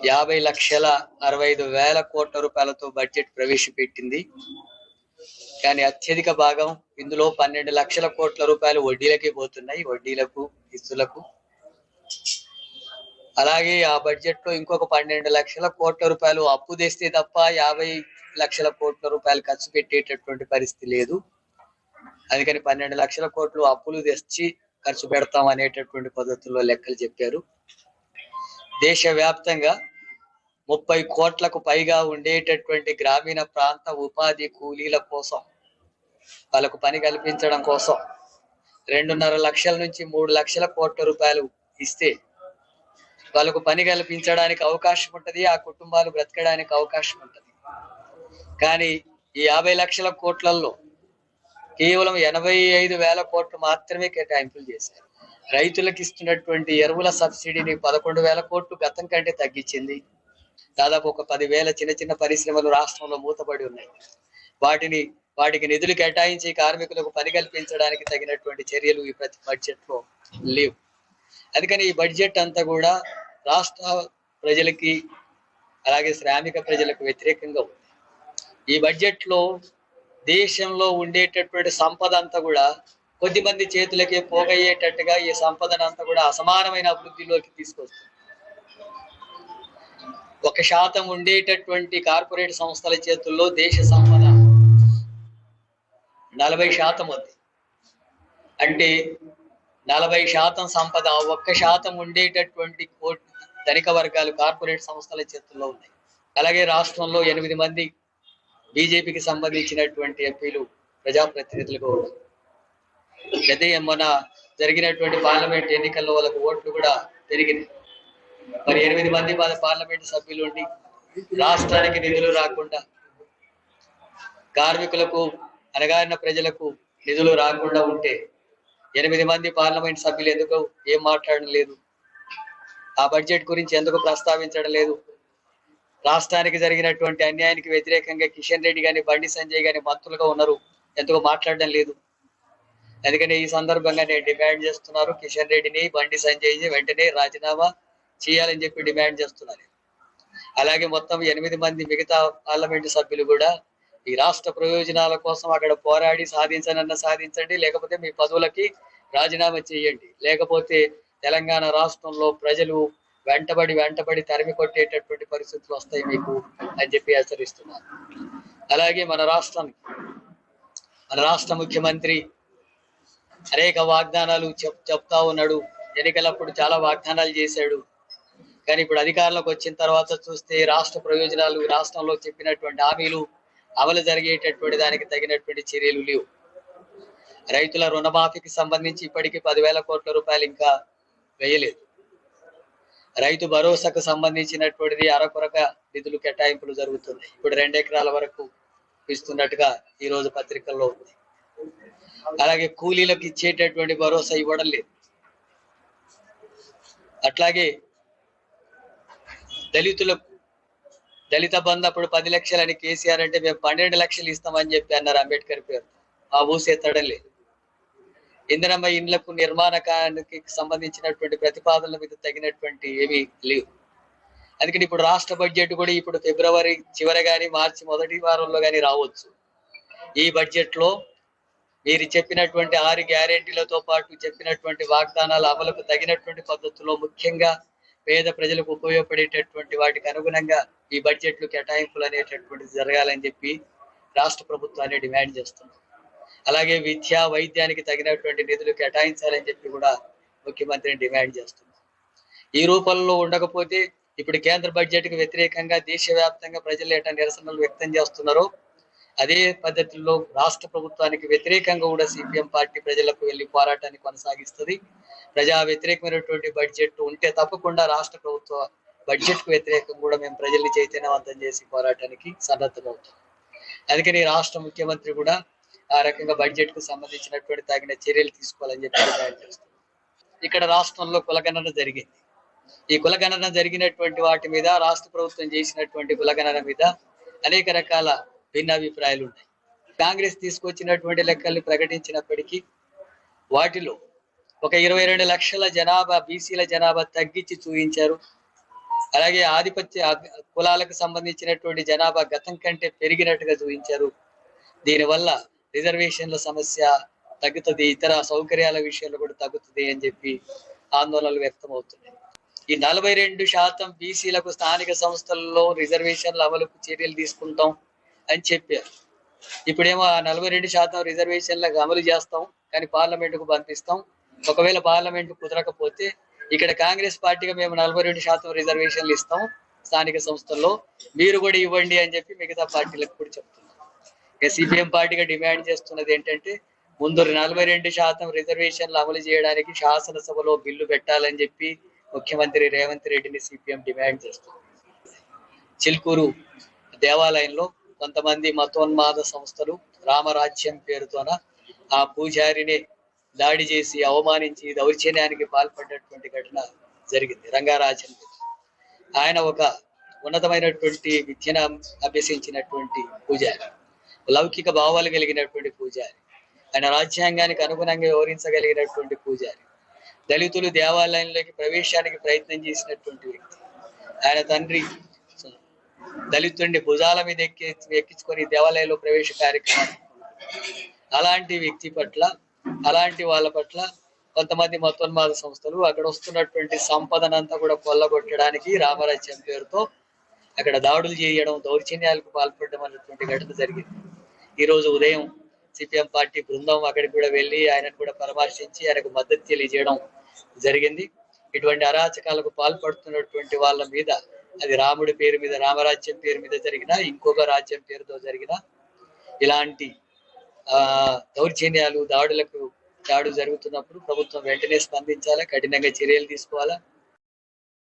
50,65,000 కోట్ల రూపాయలతో బడ్జెట్ ప్రవేశపెట్టింది. కానీ అత్యధిక భాగం ఇందులో 12 లక్షల కోట్ల రూపాయలు వడ్డీలకే పోతున్నాయి, వడ్డీలకు ఇస్తులకు. అలాగే ఆ బడ్జెట్ లో ఇంకొక 12 లక్షల కోట్ల రూపాయలు అప్పు తెస్తే తప్ప 50 లక్షల కోట్ల రూపాయలు ఖర్చు పెట్టేటటువంటి పరిస్థితి లేదు. అందుకని 12 లక్షల కోట్లు అప్పులు తెచ్చి ఖర్చు పెడతాం అనేటటువంటి పద్ధతుల్లో లెక్కలు చెప్పారు. దేశవ్యాప్తంగా 30 కోట్లకు పైగా ఉండేటటువంటి గ్రామీణ ప్రాంత ఉపాధి కూలీల కోసం, వాళ్ళకు పని కల్పించడం కోసం 2.5 లక్షల నుంచి 3 లక్షల కోట్ల రూపాయలు ఇస్తే వాళ్ళకు పని కల్పించడానికి అవకాశం ఉంటది, ఆ కుటుంబాలు బ్రతకడానికి అవకాశం ఉంటది. కానీ ఈ 50 లక్షల కోట్లలో కేవలం 85,000 కోట్లు మాత్రమే కేటాయింపులు చేశారు. రైతులకు ఇస్తున్నటువంటి ఎరువుల సబ్సిడీని 11,000 కోట్లు గతం కంటే తగ్గించింది. దాదాపు ఒక 10,000 చిన్న చిన్న పరిశ్రమలు రాష్ట్రంలో మూతపడి ఉన్నాయి. వాటికి నిధులు కేటాయించి కార్మికులకు పని కల్పించడానికి తగినటువంటి చర్యలు ఈ ప్రతి బడ్జెట్ లో లేవు. అందుకని ఈ బడ్జెట్ అంతా కూడా రాష్ట్ర ప్రజలకి అలాగే శ్రామిక ప్రజలకు వ్యతిరేకంగా ఉంది. ఈ బడ్జెట్ లో దేశంలో ఉండేటటువంటి సంపద అంతా కూడా కొద్దిమంది చేతులకే పోగయ్యేటట్టుగా ఈ సంపదనంతా కూడా అసమానమైన అభివృద్ధిలోకి తీసుకొస్తుంది. 1% ఉండేటటువంటి కార్పొరేట్ సంస్థల చేతుల్లో దేశ సంపద 40% ఉంది. అంటే 40% సంపద 1% ఉండేటటువంటి ధనిక వర్గాలు కార్పొరేట్ సంస్థల చేతుల్లో ఉన్నాయి. అలాగే రాష్ట్రంలో 8 మంది బీజేపీకి సంబంధించినటువంటి ఎంపీలు ప్రజాప్రతినిధులుగా ఉన్నారు. మొన్న జరిగినటువంటి పార్లమెంట్ ఎన్నికల్లో వాళ్ళకు ఓట్లు కూడా పెరిగినాయి. మరి 8 మంది పార్లమెంట్ సభ్యులు ఉండి రాష్ట్రానికి నిధులు రాకుండా, కార్మికులకు అణగారిన ప్రజలకు నిధులు రాకుండా ఉంటే 8 మంది పార్లమెంట్ సభ్యులు ఎందుకు ఏం మాట్లాడడం లేదు? ఆ బడ్జెట్ గురించి ఎందుకు ప్రస్తావించడం లేదు? రాష్ట్రానికి జరిగినటువంటి అన్యాయానికి వ్యతిరేకంగా కిషన్ రెడ్డి గాని బండి సంజయ్ గాని మంత్రులుగా ఉన్నారు, ఎందుకు మాట్లాడడం లేదు? అందుకని ఈ సందర్భంగా నేను డిమాండ్ చేస్తున్నారు, కిషన్ రెడ్డిని బండి సంజయ్ని వెంటనే రాజీనామా చేయాలని చెప్పి డిమాండ్ చేస్తున్నారు. అలాగే మొత్తం 8 మంది మిగతా పార్లమెంటు సభ్యులు కూడా ఈ రాష్ట్ర ప్రయోజనాల కోసం అక్కడ పోరాడి సాధించండి, లేకపోతే మీ పదవులకి రాజీనామా చేయండి, లేకపోతే తెలంగాణ రాష్ట్రంలో ప్రజలు వెంటబడి తరిమి కొట్టేటటువంటి పరిస్థితులు వస్తాయి మీకు అని చెప్పి హెచ్చరిస్తున్నారు. అలాగే మన రాష్ట్ర ముఖ్యమంత్రి అనేక వాగ్దానాలు చెప్తా ఉన్నాడు. ఎన్నికలప్పుడు చాలా వాగ్దానాలు చేశాడు. కానీ ఇప్పుడు అధికారంలోకి వచ్చిన తర్వాత చూస్తే రాష్ట్ర ప్రయోజనాలు, రాష్ట్రంలో చెప్పినటువంటి హామీలు అమలు జరిగేటటువంటి దానికి తగినటువంటి చర్యలు లేవు. రైతుల రుణమాఫీకి సంబంధించి ఇప్పటికీ 10,000 కోట్ల రూపాయలు ఇంకా వేయలేదు. రైతు భరోసాకు సంబంధించినటువంటిది అరకొరక నిధులు కేటాయింపులు జరుగుతున్నాయి. ఇప్పుడు 2 ఎకరాల వరకు ఇస్తున్నట్టుగా ఈ రోజు పత్రికల్లో ఉంది. అలాగే కూలీలకు ఇచ్చేటటువంటి భరోసా ఇవ్వడం లేదు. అట్లాగే దళిత బంధు అప్పుడు 10 లక్షలని కేసీఆర్ అంటే మేము 12 లక్షలు ఇస్తామని చెప్పి అన్నారు అంబేద్కర్ పేరు. ఆ ఊసెత్తడం లేదు. ఇందిరమ్మ ఇండ్లకు నిర్మాణానికి సంబంధించినటువంటి ప్రతిపాదనల మీద తగినటువంటి ఏమీ లేవు. అందుకని ఇప్పుడు రాష్ట్ర బడ్జెట్ కూడా ఇప్పుడు ఫిబ్రవరి చివరి కానీ మార్చి మొదటి వారంలో కానీ రావచ్చు. ఈ బడ్జెట్ లో మీరు చెప్పినటువంటి 6 గ్యారెంటీలతో పాటు చెప్పినటువంటి వాగ్దానాల అమలుకు తగినటువంటి పద్ధతిలో ముఖ్యంగా పేద ప్రజలకు ఉపయోగపడేటటువంటి వాటికి అనుగుణంగా ఈ బడ్జెట్లు కేటాయింపులు అనేటటువంటిది జరగాలని చెప్పి రాష్ట్ర ప్రభుత్వాన్ని డిమాండ్ చేస్తున్నాం. అలాగే విద్యా వైద్యానికి తగినటువంటి నిధులు కేటాయించాలని చెప్పి కూడా ముఖ్యమంత్రిని డిమాండ్ చేస్తున్నాం. ఈ రూపంలో ఉండకపోతే ఇప్పుడు కేంద్ర బడ్జెట్ కి వ్యతిరేకంగా దేశవ్యాప్తంగా ప్రజలు ఎట్లా నిరసనలు వ్యక్తం చేస్తున్నారో అదే పద్ధతిలో రాష్ట్ర ప్రభుత్వానికి వ్యతిరేకంగా కూడా సిపిఎం పార్టీ ప్రజలకు వెళ్లి పోరాటాన్ని కొనసాగిస్తుంది. ప్రజా వ్యతిరేకమైనటువంటి బడ్జెట్ ఉంటే తప్పకుండా రాష్ట్ర ప్రభుత్వ బడ్జెట్ కు వ్యతిరేకంగా కూడా మేము ప్రజల్ని చైతన్యవంతం చేసి పోరాటానికి సన్నద్ధమవుతాం. అందుకని రాష్ట్ర ముఖ్యమంత్రి కూడా ఆ రకంగా బడ్జెట్ కు సంబంధించినటువంటి తగిన చర్యలు తీసుకోవాలని చెప్పి డిమాండ్ చేస్తున్నాం. ఇక్కడ రాష్ట్రంలో కులగణన జరిగింది. ఈ కులగణన జరిగినటువంటి వాటి మీద, రాష్ట్ర ప్రభుత్వం చేసినటువంటి కులగణన మీద అనేక రకాల భిన్నాభిప్రాయాలు ఉన్నాయి. కాంగ్రెస్ తీసుకొచ్చినటువంటి లెక్కల్ని ప్రకటించినప్పటికీ వాటిలో ఒక 22 లక్షల జనాభా బీసీల జనాభా తగ్గించి చూపించారు. అలాగే ఆధిపత్య కులాలకు సంబంధించినటువంటి జనాభా గతం కంటే పెరిగినట్టుగా చూపించారు. దీనివల్ల రిజర్వేషన్ల సమస్య తగ్గుతుంది, ఇతర సౌకర్యాల విషయంలో కూడా తగ్గుతుంది అని చెప్పి ఆందోళనలు వ్యక్తం అవుతున్నాయి. ఈ 42% బీసీలకు స్థానిక సంస్థల్లో రిజర్వేషన్ల అమలుకు చర్యలు తీసుకుంటాం అని చెప్పారు. ఇప్పుడేమో ఆ 42% రిజర్వేషన్లకు అమలు చేస్తాం, కానీ పార్లమెంటుకు పంపిస్తాం. ఒకవేళ పార్లమెంట్ కుదరకపోతే ఇక్కడ కాంగ్రెస్ పార్టీగా మేము 42% రిజర్వేషన్లు ఇస్తాం స్థానిక సంస్థల్లో, మీరు కూడా ఇవ్వండి అని చెప్పి మిగతా పార్టీలకు కూడా చెప్తున్నాం. ఇక సిపిఎం పార్టీగా డిమాండ్ చేస్తున్నది ఏంటంటే ముందు 42% రిజర్వేషన్లు అమలు చేయడానికి శాసనసభలో బిల్లు పెట్టాలని చెప్పి ముఖ్యమంత్రి రేవంత్ రెడ్డిని సిపిఎం డిమాండ్ చేస్తుంది. చిల్కూరు దేవాలయంలో కొంతమంది మతోన్మాద సంస్థలు రామరాజ్యం పేరుతోన ఆ పూజారిని దాడి చేసి అవమానించి దౌర్జన్యానికి పాల్పడినటువంటి ఘటన జరిగింది. రంగారాజన్ ఆయన ఒక ఉన్నతమైనటువంటి విద్యను అభ్యసించినటువంటి పూజారి, లౌకిక భావాలు కలిగినటువంటి పూజారి, ఆయన రాజ్యాంగానికి అనుగుణంగా వివరించగలిగినటువంటి పూజారి, దళితులు దేవాలయంలోకి ప్రవేశానికి ప్రయత్నం చేసినటువంటి వ్యక్తి. ఆయన తండ్రి దళితుడిని భుజాల మీద ఎక్కించుకొని దేవాలయంలో ప్రవేశ కార్యక్రమం. అలాంటి వ్యక్తి పట్ల, అలాంటి వాళ్ళ పట్ల కొంతమంది మతోన్మాద సంస్థలు అక్కడ వస్తున్నటువంటి సంపదనంతా కూడా కొల్లగొట్టడానికి రామరాజ్యం పేరుతో అక్కడ దాడులు చేయడం, దౌర్జన్యాలకు పాల్పడడం అనేటువంటి ఘటన జరిగింది. ఈ రోజు ఉదయం సిపిఎం పార్టీ బృందం అక్కడికి కూడా వెళ్ళి ఆయనను కూడా పరామర్శించి ఆయనకు మద్దతు తెలియజేయడం జరిగింది. ఇటువంటి అరాచకాలకు పాల్పడుతున్నటువంటి వాళ్ళ మీద, అది రాముడి పేరు మీద, రామరాజ్యం పేరు మీద జరిగిన, ఇంకొక రాజ్యం పేరుతో జరిగిన ఇలాంటి దౌర్జన్యాలు, దాడులు జరుగుతున్నప్పుడు ప్రభుత్వం వెంటనే స్పందించాలా, కఠినంగా చర్యలు తీసుకోవాలా.